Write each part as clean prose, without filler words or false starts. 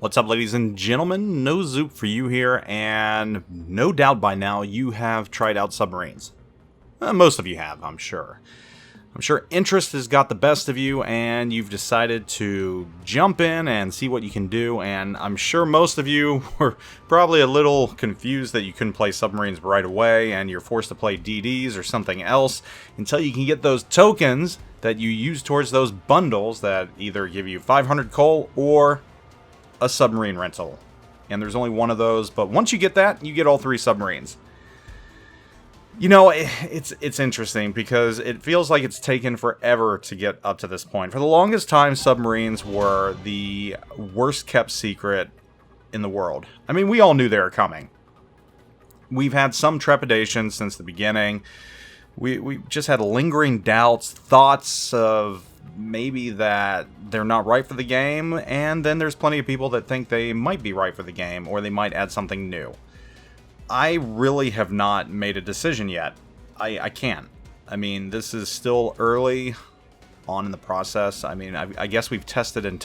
What's up, ladies and gentlemen? NoZoupForYou here, and no doubt by now you have tried out submarines. Most of you have, I'm sure. I'm sure interest has got the best of you, and you've decided to jump in and see what you can do, and I'm sure most of you were probably a little confused that you couldn't play submarines right away, and you're forced to play DDs or something else until you can get those tokens that you use towards those bundles that either give you 500 coal or a submarine rental. And there's only one of those, but once you get that, you get all three submarines. You know, it's interesting because it feels like it's taken forever to get up to this point. For the longest time, submarines were the worst kept secret in the world. I mean, we all knew they were coming. We've had some trepidation since the beginning. We just had lingering doubts, thoughts of maybe that they're not right for the game, and then there's plenty of people that think they might be right for the game, or they might add something new. I really have not made a decision yet. I can't. I mean, this is still early on in the process. I mean, I guess we've tested, and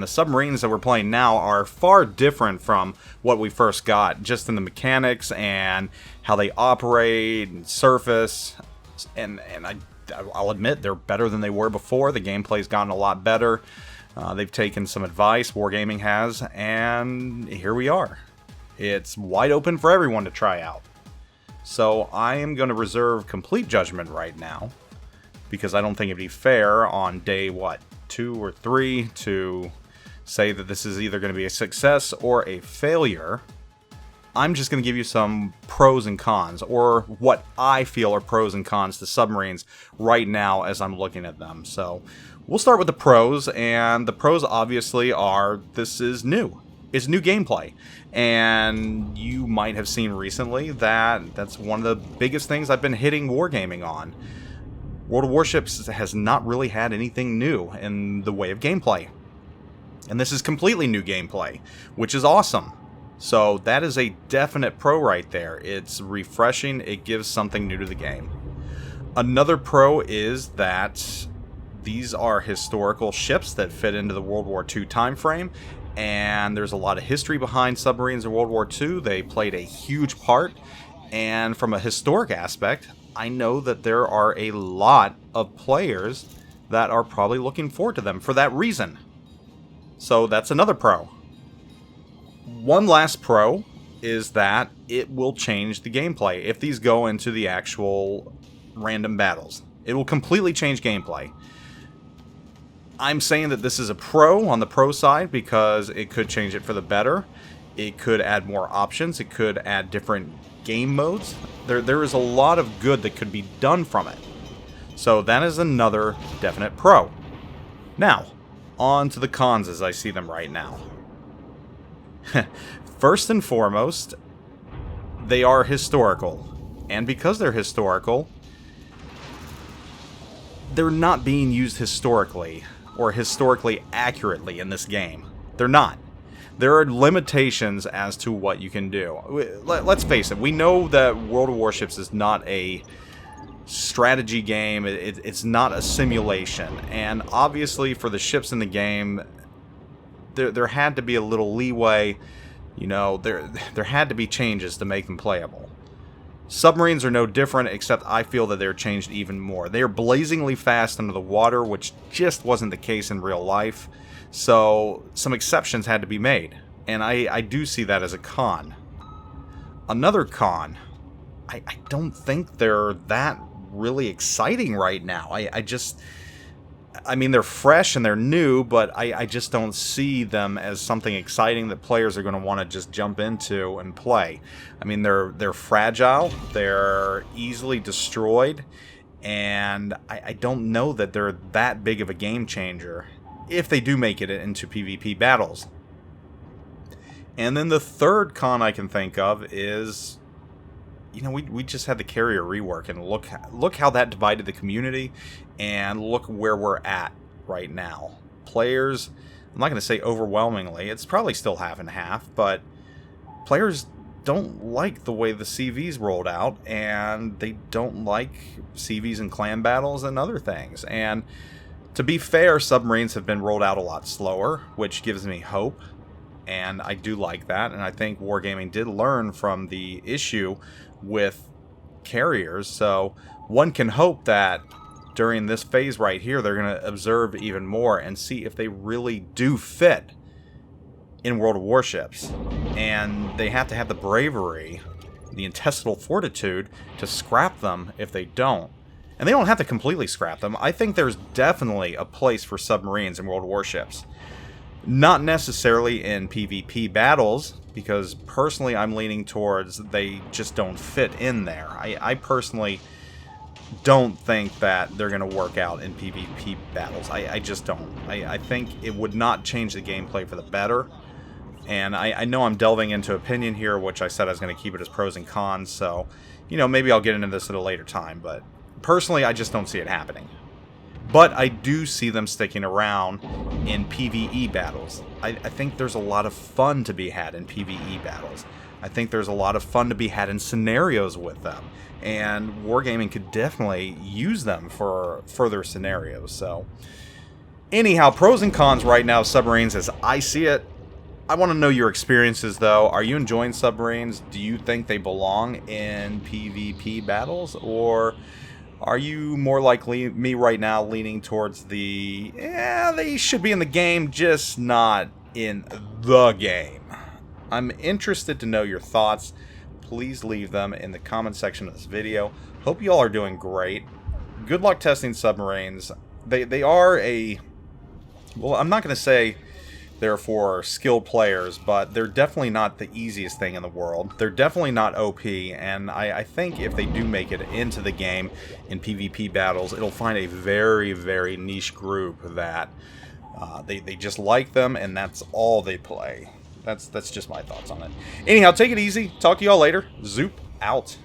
the submarines that we're playing now are far different from what we first got, just in the mechanics and how they operate and surface, and I'll admit they're better than they were before. The gameplay's gotten a lot better. They've taken some advice, Wargaming has, and here we are. It's wide open for everyone to try out. So I am going to reserve complete judgment right now, because I don't think it'd be fair on day, 2 or 3, to say that this is either going to be a success or a failure. I'm just going to give you some pros and cons, or what I feel are pros and cons to submarines right now as I'm looking at them. So we'll start with the pros, and the pros obviously are this is new. It's new gameplay, and you might have seen recently that that's one of the biggest things I've been hitting Wargaming on. World of Warships has not really had anything new in the way of gameplay, and this is completely new gameplay, which is awesome. So that is a definite pro right there. It's refreshing. It gives something new to the game. Another pro is that these are historical ships that fit into the World War II time frame, and there's a lot of history behind submarines in World War II. They played a huge part, and from a historic aspect, I know that there are a lot of players that are probably looking forward to them for that reason. So that's another pro. One last pro is that it will change the gameplay. If these go into the actual random battles, it will completely change gameplay. I'm saying that this is a pro on the pro side because it could change it for the better. It could add more options. It could add different game modes. There is a lot of good that could be done from it. So that is another definite pro. Now, on to the cons as I see them right now. First and foremost, they are historical. And because they're historical, they're not being used historically or historically accurately in this game. They're not. There are limitations as to what you can do. Let's face it, we know that World of Warships is not a strategy game. It's not a simulation. And obviously for the ships in the game, there had to be a little leeway. You know, there had to be changes to make them playable. Submarines are no different, except I feel that they're changed even more. They are blazingly fast under the water, which just wasn't the case in real life. So some exceptions had to be made, and I do see that as a con. Another con, I don't think they're that really exciting right now. I mean, they're fresh and they're new, but I just don't see them as something exciting that players are going to want to just jump into and play. I mean, they're fragile, they're easily destroyed, and I don't know that they're that big of a game changer if they do make it into PvP battles. And then the third con I can think of is, you know, we just had the carrier rework, and look how that divided the community, and look where we're at right now. Players, I'm not going to say overwhelmingly, it's probably still half and half, but players don't like the way the CVs rolled out, and they don't like CVs and clan battles and other things. And to be fair, submarines have been rolled out a lot slower, which gives me hope. and I do like that, and I think Wargaming did learn from the issue with carriers, so one can hope that during this phase right here, they're going to observe even more and see if they really do fit in World of Warships. And they have to have the bravery, the intestinal fortitude, to scrap them if they don't. And they don't have to completely scrap them. I think there's definitely a place for submarines in World of Warships. Not necessarily in PvP battles, because personally I'm leaning towards they just don't fit in there. I personally don't think that they're going to work out in PvP battles. I just don't. I think it would not change the gameplay for the better. And I know I'm delving into opinion here, which I said I was going to keep it as pros and cons, so, you know, maybe I'll get into this at a later time, but personally, I just don't see it happening. But I do see them sticking around in PvE battles. I think there's a lot of fun to be had in PvE battles. I think there's a lot of fun to be had in scenarios with them. And Wargaming could definitely use them for further scenarios. So, anyhow, pros and cons right now of submarines as I see it. I want to know your experiences, though. Are you enjoying submarines? Do you think they belong in PvP battles? Or are you more likely me right now leaning towards the, they should be in the game, just not in the game? I'm interested to know your thoughts. Please leave them in the comment section of this video. Hope you all are doing great. Good luck testing submarines. They are a, well, I'm not going to say they're for skilled players, but they're definitely not the easiest thing in the world. They're definitely not OP, and I think if they do make it into the game in PvP battles, it'll find a very, very niche group that they just like them, and that's all they play. That's just my thoughts on it. Anyhow, take it easy. Talk to y'all later. Zoop out.